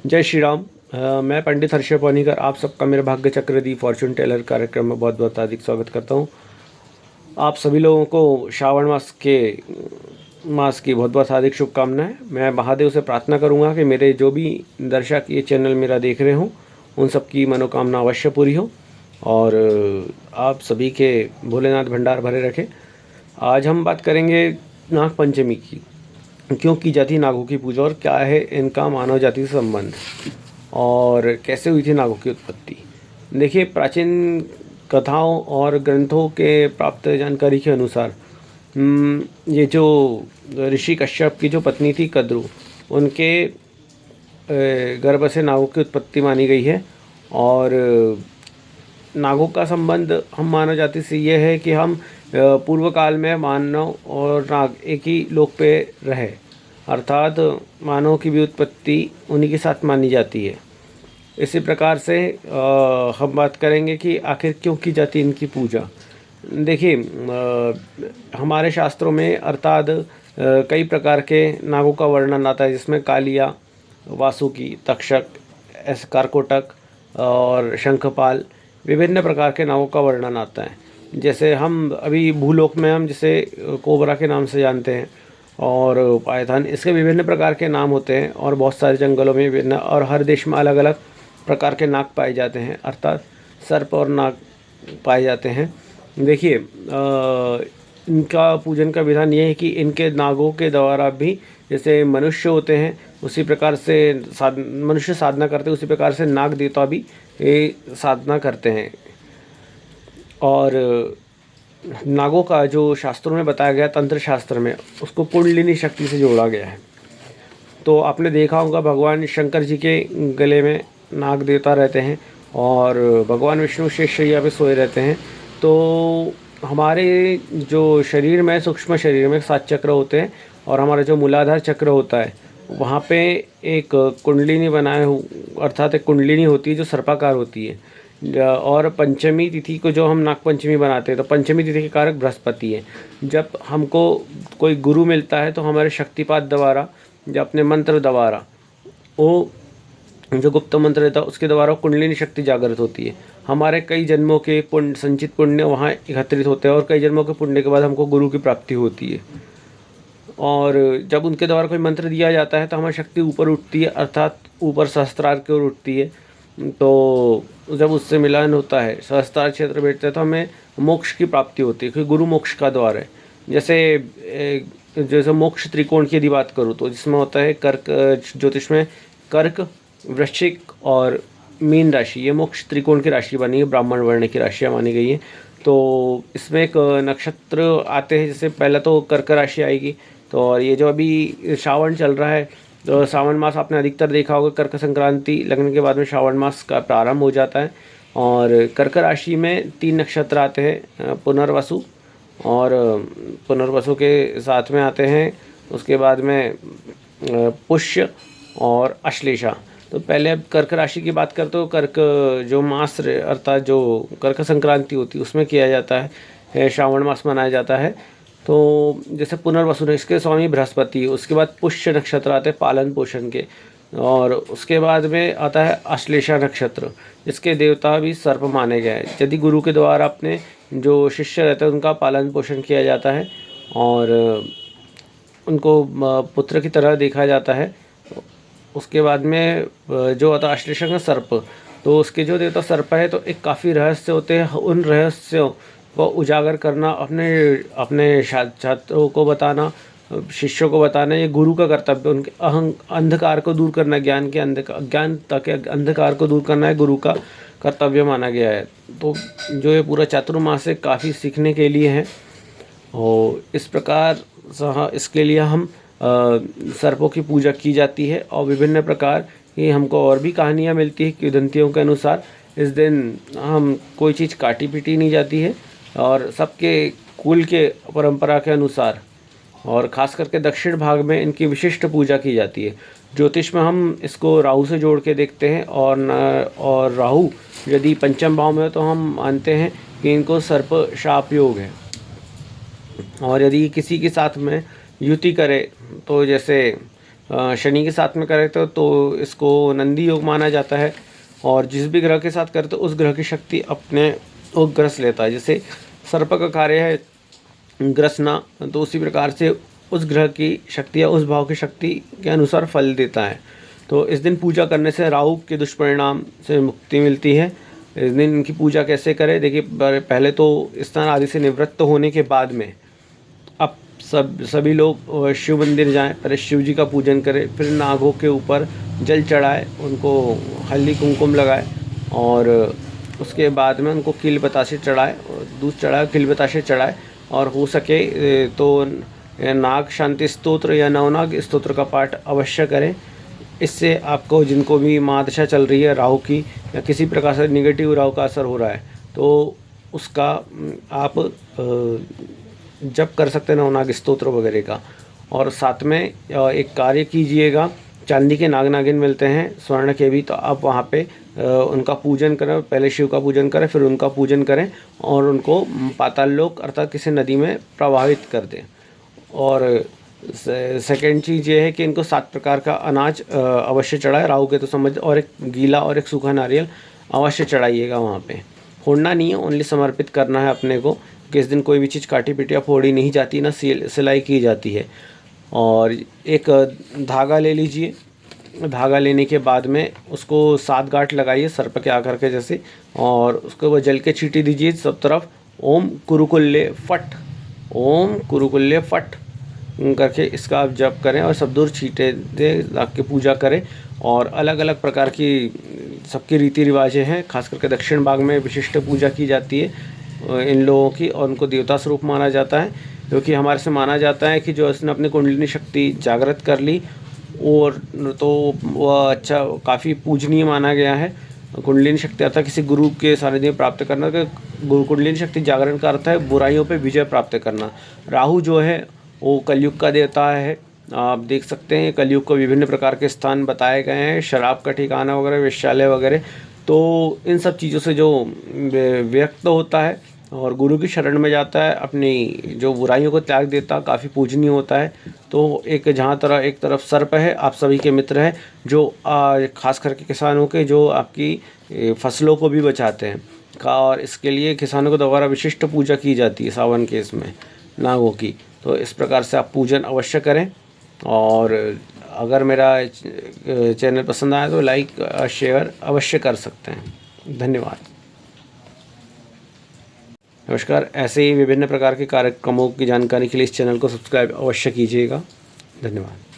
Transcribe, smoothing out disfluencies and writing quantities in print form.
जय श्री राम। मैं पंडित हर्षय पौनीकर आप सबका मेरे भाग्य चक्र दी फॉर्चून टेलर कार्यक्रम में बहुत बहुत अधिक स्वागत करता हूँ। आप सभी लोगों को श्रावण मास की बहुत बहुत हार्दिक शुभकामनाएं। मैं महादेव से प्रार्थना करूँगा कि मेरे जो भी दर्शक ये चैनल मेरा देख रहे हों उन सबकी मनोकामना अवश्य पूरी हो और आप सभी के भोलेनाथ भंडार भरे रखें। आज हम बात करेंगे नाग पंचमी की। क्यों की जाती नागों की पूजा और क्या है इनका मानव जाति से संबंध और कैसे हुई थी नागों की उत्पत्ति। देखिए, प्राचीन कथाओं और ग्रंथों के प्राप्त जानकारी के अनुसार ये जो ऋषि कश्यप की जो पत्नी थी कद्रु, उनके गर्भ से नागों की उत्पत्ति मानी गई है। और नागों का संबंध हम मानव जाति से ये है कि हम पूर्व काल में मानव और नाग एक ही लोक पे रहे, अर्थात मानव की भी उत्पत्ति उन्हीं के साथ मानी जाती है। इसी प्रकार से हम बात करेंगे कि आखिर क्यों की जाती इनकी पूजा। देखिए, हमारे शास्त्रों में अर्थात कई प्रकार के नागों का वर्णन आता है, जिसमें कालिया, वासुकी, तक्षक, कारकोटक और शंखपाल, विभिन्न प्रकार के नागों का वर्णन आता है। जैसे हम अभी भूलोक में हम जिसे कोबरा के नाम से जानते हैं और पायथन, इसके विभिन्न प्रकार के नाम होते हैं और बहुत सारे जंगलों में विभिन्न और हर देश में अलग अलग प्रकार के नाग पाए जाते हैं, अर्थात सर्प और नाग पाए जाते हैं। देखिए, इनका पूजन का विधान ये है कि इनके नागों के द्वारा भी जैसे मनुष्य होते हैं उसी प्रकार से मनुष्य साधना करते हैं, उसी प्रकार से नाग देवता भी साधना करते हैं। और नागों का जो शास्त्रों में बताया गया, तंत्र शास्त्र में, उसको कुंडलिनी शक्ति से जोड़ा गया है। तो आपने देखा होगा भगवान शंकर जी के गले में नाग देवता रहते हैं और भगवान विष्णु शेषशैया पे सोए रहते हैं। तो हमारे जो शरीर में, सूक्ष्म शरीर में 7 चक्र होते हैं और हमारा जो मूलाधार चक्र होता है वहाँ पे एक कुंडलिनी बनाए अर्थात एक कुंडलिनी होती है जो सर्पाकार होती है। और पंचमी तिथि को जो हम नाग पंचमी बनाते हैं, तो पंचमी तिथि के कारक बृहस्पति है। जब हमको कोई गुरु मिलता है तो हमारे शक्तिपात द्वारा, जब अपने मंत्र द्वारा, वो जो गुप्त मंत्र रहता है उसके द्वारा कुंडलिनी शक्ति जागृत होती है। हमारे कई जन्मों के पुण्य, संचित पुण्य वहाँ एकत्रित होते हैं और कई जन्मों के पुण्य के बाद हमको गुरु की प्राप्ति होती है। और जब उनके द्वारा कोई मंत्र दिया जाता है तो हमारी शक्ति ऊपर उठती है, अर्थात ऊपर सहस्त्रार की ओर उठती है। तो जब उससे मिलन होता है, सहस्त्रार क्षेत्र बैठते हैं, तो हमें मोक्ष की प्राप्ति होती है, क्योंकि गुरु मोक्ष का द्वार है। जैसे मोक्ष त्रिकोण की यदि बात करूँ तो जिसमें होता है कर्क, ज्योतिष में कर्क, वृश्चिक और मीन राशि, ये मोक्ष त्रिकोण की राशि बनी है, ब्राह्मण वर्ण की राशियाँ मानी गई हैं। तो इसमें एक नक्षत्र आते हैं, जैसे पहला तो कर्क राशि आएगी। तो और ये जो अभी श्रावण चल रहा है, तो श्रावण मास आपने अधिकतर देखा होगा, कर्क संक्रांति लगने के बाद में श्रावण मास का प्रारंभ हो जाता है। और कर्क राशि में 3 नक्षत्र आते हैं, पुनर्वसु, और पुनर्वसु के साथ में आते हैं उसके बाद में पुष्य और अश्लेषा। तो पहले अब कर्क राशि की बात करते हो, कर्क जो मास अर्थात जो कर्क संक्रांति होती है उसमें किया जाता है, श्रावण मास मनाया जाता है। तो जैसे पुनर्वसु ने, इसके स्वामी बृहस्पति, उसके बाद पुष्य नक्षत्र आते हैं पालन पोषण के, और उसके बाद में आता है अश्लेषा नक्षत्र, जिसके देवता भी सर्प माने गए हैं। यदि गुरु के द्वारा अपने जो शिष्य रहते हैं उनका पालन पोषण किया जाता है और उनको पुत्र की तरह देखा जाता है। उसके बाद में जो आता है अश्लेषा का सर्प, तो उसके जो देवता सर्प है, तो एक काफ़ी रहस्य होते हैं। उन रहस्यों को उजागर करना, अपने छात्रों को बताना, शिष्यों को बताना, ये गुरु का कर्तव्य। उनके अंधकार को दूर करना, अज्ञानता के अंधकार को दूर करना है गुरु का कर्तव्य माना गया है। तो जो ये पूरा चातुर्मास है काफ़ी सीखने के लिए है। और इस प्रकार इसके लिए हम सर्पों की पूजा की जाती है। और विभिन्न प्रकार की हमको और भी कहानियाँ मिलती है किंवदंतियों के अनुसार। इस दिन हम कोई चीज़ काटी पीटी नहीं जाती है और सबके कुल के परंपरा के अनुसार, और ख़ास करके दक्षिण भाग में इनकी विशिष्ट पूजा की जाती है। ज्योतिष में हम इसको राहु से जोड़ के देखते हैं और राहु यदि पंचम भाव में हो तो हम मानते हैं कि इनको सर्प शाप योग है। और यदि किसी के साथ में युति करे, तो जैसे शनि के साथ में करे तो इसको नंदी योग माना जाता है। और जिस भी ग्रह के साथ करे तो उस ग्रह की शक्ति अपने वो ग्रस लेता है। जैसे सर्प का कार्य है ग्रसना, तो उसी प्रकार से उस ग्रह की शक्ति या उस भाव की शक्ति के अनुसार फल देता है। तो इस दिन पूजा करने से राहु के दुष्परिणाम से मुक्ति मिलती है। इस दिन इनकी पूजा कैसे करें, देखिए पहले तो स्नान आदि से निवृत्त होने के बाद में अब सभी लोग शिव मंदिर जाएं, पहले शिव जी का पूजन करें, फिर नागों के ऊपर जल चढ़ाए, उनको हल्दी कुमकुम लगाए और उसके बाद में उनको खील बताशे चढ़ाए, दूध चढ़ाए, खील बताशे चढ़ाए। और हो सके तो नाग शांति स्तोत्र या नवनाग स्तोत्र का पाठ अवश्य करें। इससे आपको जिनको भी महादशा चल रही है राहु की या किसी प्रकार से निगेटिव राहु का असर हो रहा है तो उसका आप जप कर सकते हैं नवनाग स्तोत्र वगैरह का। और साथ में एक कार्य कीजिएगा, चांदी के नाग नागिन मिलते हैं स्वर्ण के भी, तो आप वहाँ पे उनका पूजन करें। पहले शिव का पूजन करें, फिर उनका पूजन करें और उनको पाताल लोक अर्थात किसी नदी में प्रवाहित कर दें। और सेकेंड चीज़ ये है कि इनको 7 प्रकार का अनाज अवश्य चढ़ाए राहु के तो समझ, और एक गीला और एक सूखा नारियल अवश्य चढ़ाइएगा वहाँ पे। फोड़ना नहीं है, ओनली समर्पित करना है अपने को, कि इस दिन कोई भी चीज़ काटी पीटी या फोड़ी नहीं जाती, ना सिलाई की जाती है। और एक धागा ले लीजिए, धागा लेने के बाद में उसको 7 गांठ लगाइए सर्प के आकार के जैसे, और उसको वो जल के छींटी दीजिए सब तरफ। ओम कुरुकुल्ले फट, ओम कुरुकुल्ले फट करके इसका आप जप करें और सब दूर छींटे दे के पूजा करें। और अलग अलग प्रकार की सबकी रीति रिवाजें हैं, खास करके दक्षिण भाग में विशिष्ट पूजा की जाती है इन लोगों की, और उनको देवता स्वरूप माना जाता है। क्योंकि हमारे से माना जाता है कि जो इसने अपनी कुंडलिनी शक्ति जागृत कर ली और तो वह अच्छा काफ़ी पूजनीय माना गया है। कुंडलिनी शक्ति अर्थात किसी गुरु के सानिध्य में प्राप्त करना, कुंडलिनी शक्ति जागरण का अर्थ है बुराइयों पे विजय प्राप्त करना। राहु जो है वो कलयुग का देवता है। आप देख सकते हैं कलयुग को विभिन्न प्रकार के स्थान बताए गए हैं, शराब का ठिकाना वगैरह, वेश्यालय वगैरह। तो इन सब चीज़ों से जो व्यक्त होता है और गुरु की शरण में जाता है, अपनी जो बुराइयों को त्याग देता, काफ़ी पूजनीय होता है। तो एक तरफ सर्प है, आप सभी के मित्र है, जो खास करके किसानों के जो आपकी फसलों को भी बचाते हैं। और इसके लिए किसानों को दोबारा विशिष्ट पूजा की जाती है सावन के इसमें नागों की। तो इस प्रकार से आप पूजन अवश्य करें। और अगर मेरा चैनल पसंद आया तो लाइक शेयर अवश्य कर सकते हैं। धन्यवाद। नमस्कार। ऐसे ही विभिन्न प्रकार के कार्यक्रमों की जानकारी के लिए इस चैनल को सब्सक्राइब अवश्य कीजिएगा। धन्यवाद।